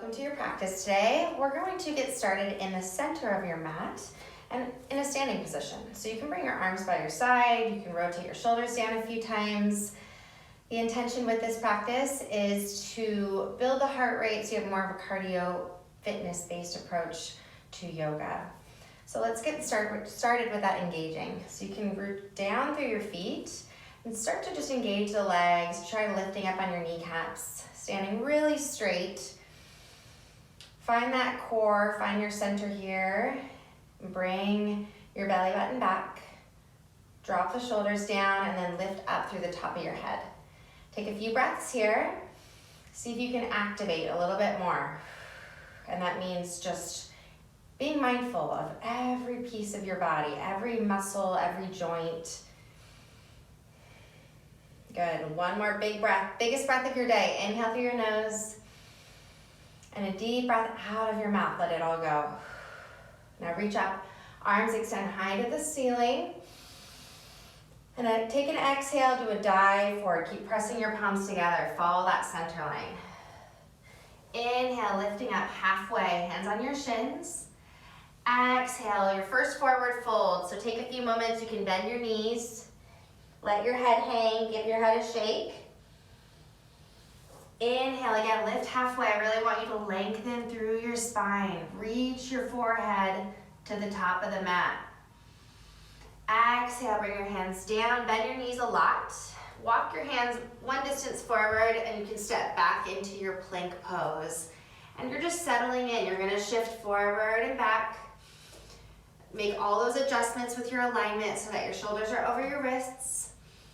Welcome to your practice today. We're going to get started in the center of your mat and in a standing position. So you can bring your arms by your side, you can rotate your shoulders down a few times. The intention with this practice is to build the heart rate so you have more of a cardio fitness-based approach to yoga. So let's get started with that engaging. So you can root down through your feet and start to just engage the legs. Try lifting up on your kneecaps, standing really straight. Find that core, find your center here. Bring your belly button back. Drop the shoulders down and then lift up through the top of your head. Take a few breaths here. See if you can activate a little bit more. And that means just being mindful of every piece of your body, every muscle, every joint. Good, one more big breath, biggest breath of your day. Inhale through your nose. And a deep breath out of your mouth, let it all go. Now reach up, arms extend high to the ceiling. And then take an exhale, do a dive forward. Keep pressing your palms together, follow that center line. Inhale, lifting up halfway, hands on your shins. Exhale, your first forward fold. So take a few moments, you can bend your knees. Let your head hang, give your head a shake. Inhale again, lift halfway. I really want you to lengthen through your spine. Reach your forehead to the top of the mat. Exhale, bring your hands down, bend your knees a lot. Walk your hands one distance forward and you can step back into your plank pose. And you're just settling in. You're gonna shift forward and back. Make all those adjustments with your alignment so that your shoulders are over your wrists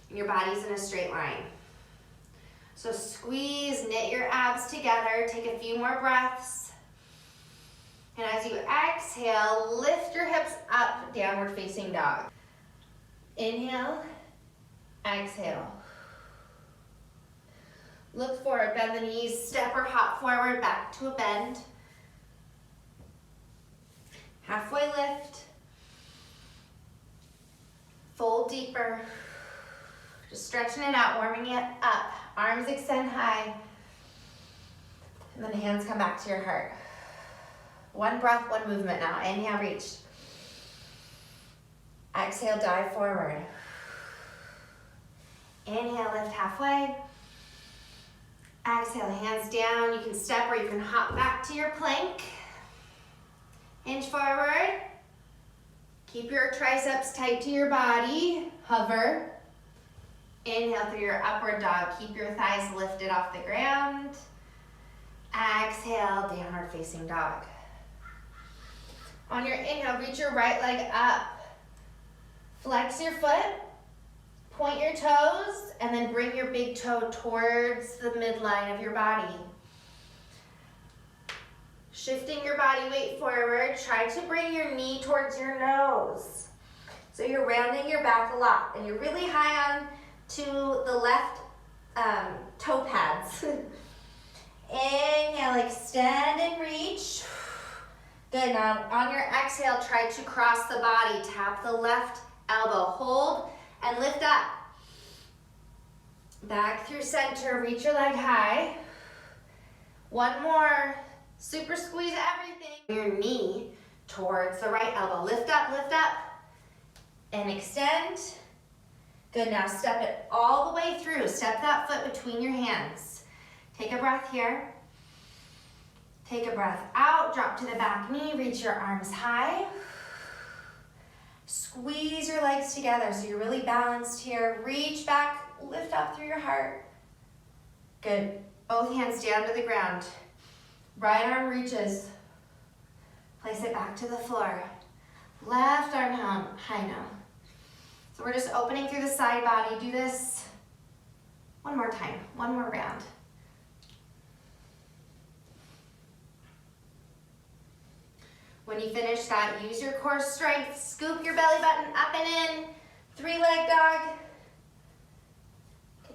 and your body's in a straight line. So squeeze, knit your abs together, take a few more breaths. And as you exhale, lift your hips up, downward facing dog. Inhale, exhale. Look forward, bend the knees, step or hop forward, back to a bend. Halfway lift. Fold deeper. Just stretching it out, warming it up. Arms extend high. And then hands come back to your heart. One breath, one movement now. Inhale, reach. Exhale, dive forward. Inhale, lift halfway. Exhale, hands down. You can step or you can hop back to your plank. Inch forward. Keep your triceps tight to your body. Hover. Inhale through your upward dog. Keep your thighs lifted off the ground. Exhale, downward facing dog. On your inhale, reach your right leg up. Flex your foot. Point your toes, and then bring your big toe towards the midline of your body. Shifting your body weight forward, try to bring your knee towards your nose. So you're rounding your back a lot, and you're really high on to the left toe pads. Inhale, extend and reach. Good, now on your exhale, try to cross the body, tap the left elbow, hold and lift up. Back through center, reach your leg high. One more, super squeeze everything. Your knee towards the right elbow, lift up, and extend. Good, now step it all the way through. Step that foot between your hands. Take a breath here. Take a breath out, drop to the back knee, reach your arms high. Squeeze your legs together so you're really balanced here. Reach back, lift up through your heart. Good, both hands down to the ground. Right arm reaches. Place it back to the floor. Left arm high now. So we're just opening through the side body. Do this one more time, one more round. When you finish that, use your core strength. Scoop your belly button up and in. 3-leg dog.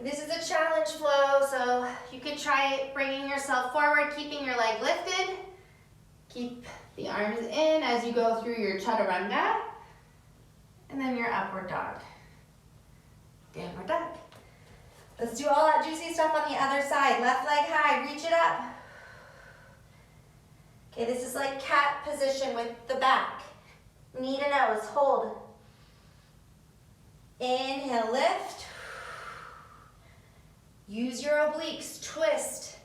This is a challenge flow, so you could try bringing yourself forward, keeping your leg lifted. Keep the arms in as you go through your chaturanga. And then your upward dog. Downward dog. Let's do all that juicy stuff on the other side. Left leg high, reach it up. Okay, this is like cat position with the back. Knee to nose, hold. Inhale, lift. Use your obliques, twist.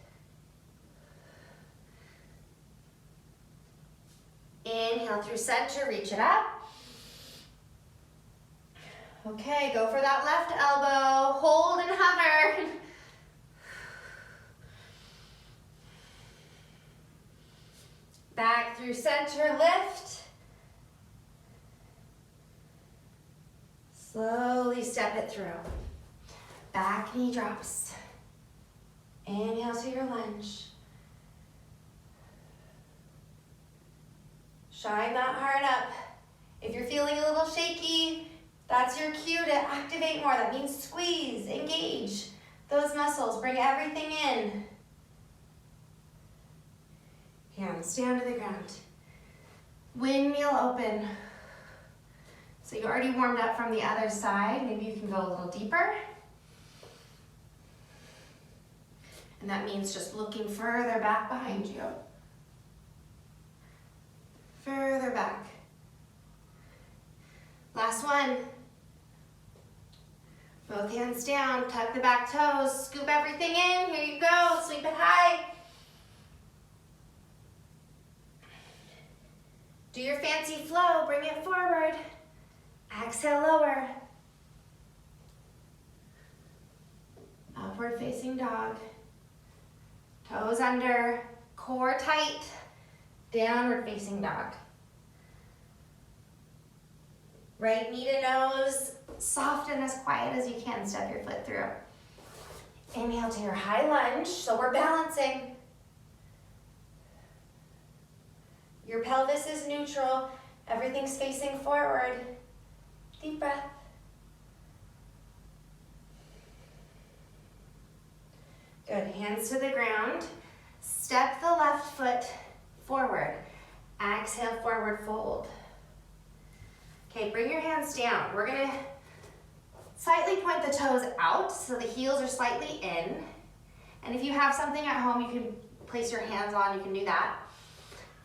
Inhale through center, reach it up. Okay, go for that left elbow. Hold and hover. Back through center, lift. Slowly step it through. Back knee drops. Inhale to your lunge. Shine that heart up. If you're feeling a little shaky, that's your cue to activate more. That means squeeze, engage those muscles, bring everything in. Hands down to the ground. Windmill open. So you already warmed up from the other side. Maybe you can go a little deeper. And that means just looking further back behind you. Further back. Last one. Both hands down, tuck the back toes, scoop everything in. Here you go, sweep it high. Do your fancy flow, bring it forward. Exhale, lower. Upward facing dog. Toes under, core tight. Downward facing dog. Right knee to nose, soft and as quiet as you can, step your foot through. Inhale to your high lunge, so we're balancing. Your pelvis is neutral, everything's facing forward. Deep breath. Good, hands to the ground. Step the left foot forward. Exhale, forward fold. Okay, bring your hands down. We're gonna slightly point the toes out so the heels are slightly in. And if you have something at home you can place your hands on, you can do that.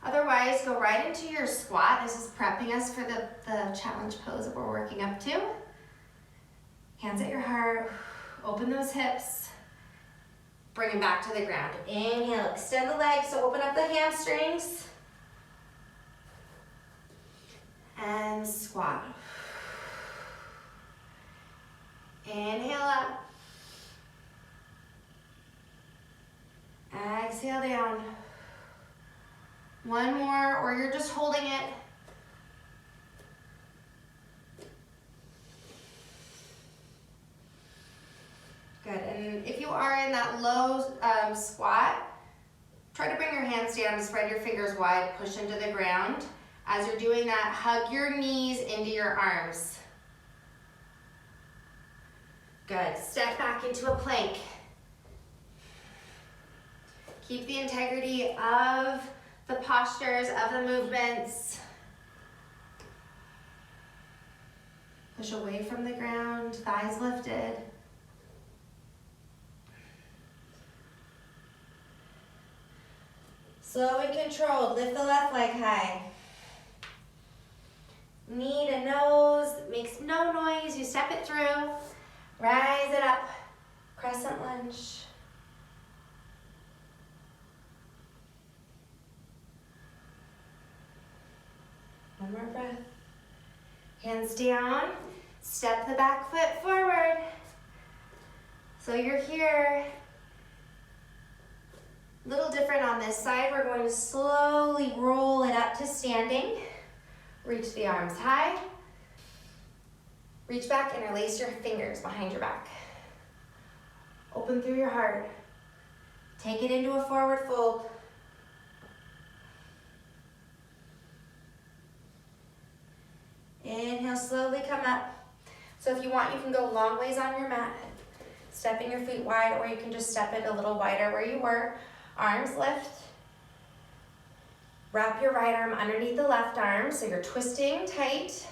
Otherwise, go right into your squat. This is prepping us for the challenge pose that we're working up to. Hands at your heart, open those hips. Bring them back to the ground. Inhale, extend the legs, so open up the hamstrings. And squat. Inhale up. Exhale down. One more, or you're just holding it. Good, and if you are in that low squat, try to bring your hands down, spread your fingers wide, push into the ground. As you're doing that, hug your knees into your arms. Good, step back into a plank. Keep the integrity of the postures, of the movements. Push away from the ground, thighs lifted. Slow and controlled, lift the left leg high. Knee to nose, makes no noise, you step it through. Rise it up, crescent lunge. One more breath. Hands down, step the back foot forward. So you're here. A little different on this side. We're going to slowly roll it up to standing. Reach the arms high. Reach back, interlace your fingers behind your back. Open through your heart. Take it into a forward fold. Inhale, slowly come up. So if you want, you can go long ways on your mat, stepping your feet wide, or you can just step it a little wider where you were. Arms lift. Wrap your right arm underneath the left arm, so you're twisting tight.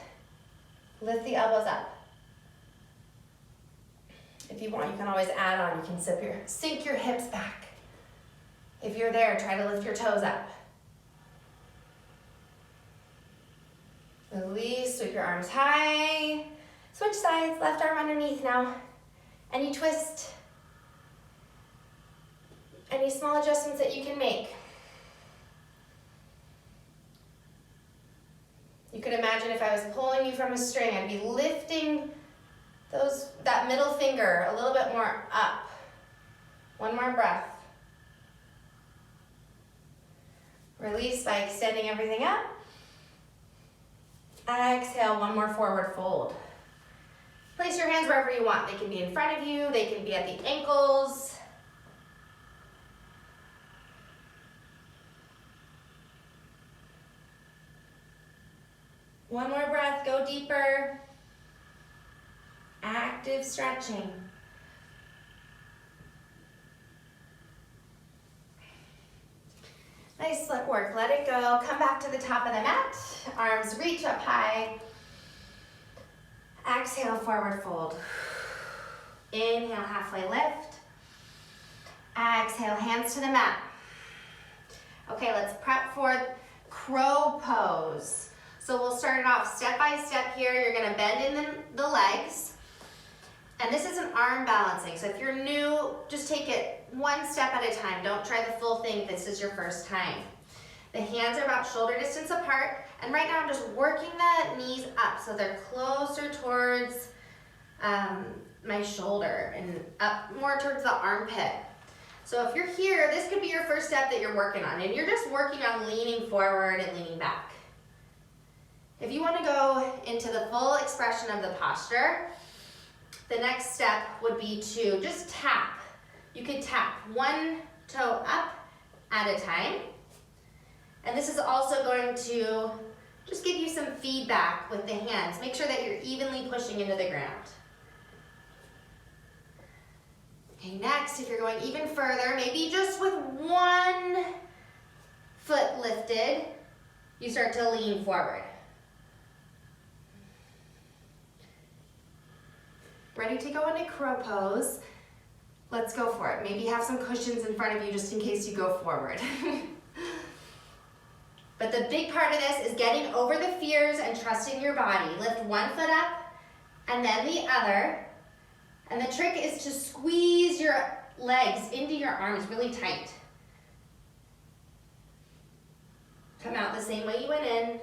Lift the elbows up. If you want, you can always add on. You can sink your hips back. If you're there, try to lift your toes up. Release, sweep your arms high. Switch sides, left arm underneath now. Any twist, any small adjustments that you can make. You could imagine if I was pulling you from a string, I'd be lifting that middle finger a little bit more up. One more breath. Release by extending everything up. Exhale, one more forward fold. Place your hands wherever you want. They can be in front of you, they can be at the ankles. One more breath, go deeper. Active stretching. Nice work, let it go. Come back to the top of the mat. Arms reach up high. Exhale, forward fold. Inhale, halfway lift. Exhale, hands to the mat. Okay, let's prep for crow pose. So we'll start it off step by step here. You're gonna bend in the legs. And this is an arm balancing. So if you're new, just take it one step at a time. Don't try the full thing if this is your first time. The hands are about shoulder distance apart. And right now I'm just working the knees up so they're closer towards my shoulder and up more towards the armpit. So if you're here, this could be your first step that you're working on. And you're just working on leaning forward and leaning back. If you want to go into the full expression of the posture, the next step would be to just tap. You could tap one toe up at a time. And this is also going to just give you some feedback with the hands. Make sure that you're evenly pushing into the ground. Okay, next, if you're going even further, maybe just with one foot lifted, you start to lean forward. Ready to go into crow pose. Let's go for it. Maybe have some cushions in front of you just in case you go forward. But the big part of this is getting over the fears and trusting your body. Lift one foot up and then the other. And the trick is to squeeze your legs into your arms really tight. Come out the same way you went in.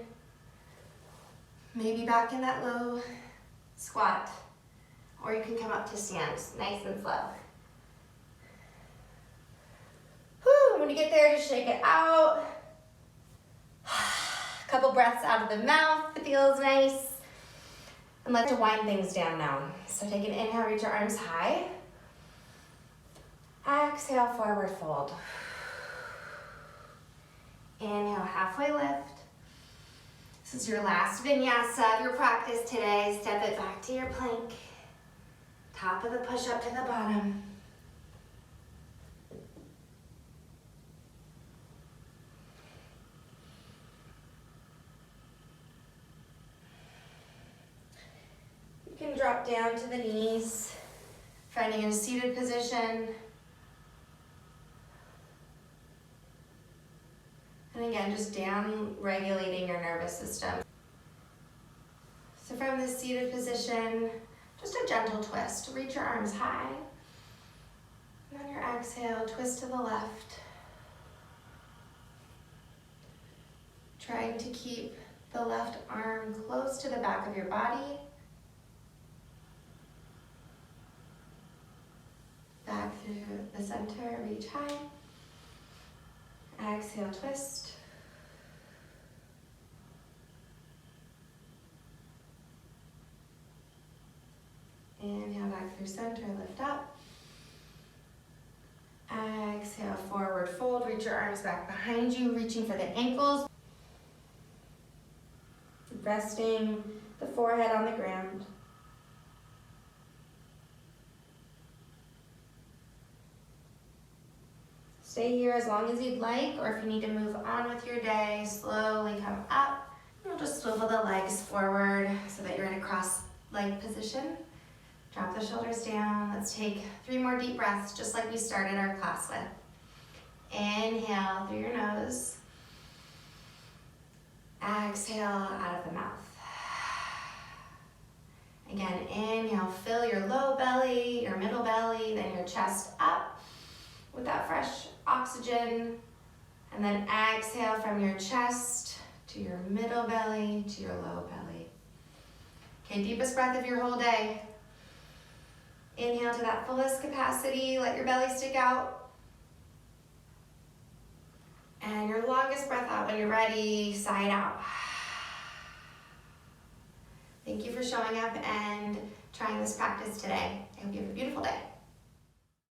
Maybe back in that low squat. Or you can come up to stand, nice and slow. Whew, when you get there, just shake it out. Couple breaths out of the mouth, it feels nice. And let's wind things down now. So take an inhale, reach your arms high. Exhale, forward fold. Inhale, halfway lift. This is your last vinyasa of your practice today. Step it back to your plank. Top of the push-up to the bottom. You can drop down to the knees, finding a seated position. And again, just down regulating your nervous system. So from this seated position, just a gentle twist. Reach your arms high. And on your exhale, twist to the left. Trying to keep the left arm close to the back of your body. Back through the center, reach high. Exhale, twist. Inhale back through center, lift up. Exhale, forward fold. Reach your arms back behind you, reaching for the ankles. Resting the forehead on the ground. Stay here as long as you'd like, or if you need to move on with your day, slowly come up. You'll just swivel the legs forward so that you're in a cross leg position. Drop the shoulders down. Let's take 3 more deep breaths, just like we started our class with. Inhale through your nose. Exhale out of the mouth. Again, inhale, fill your low belly, your middle belly, then your chest up with that fresh oxygen. And then exhale from your chest to your middle belly to your low belly. Okay, deepest breath of your whole day. Inhale to that fullest capacity, let your belly stick out. And your longest breath out when you're ready, sigh it out. Thank you for showing up and trying this practice today. I hope you have a beautiful day.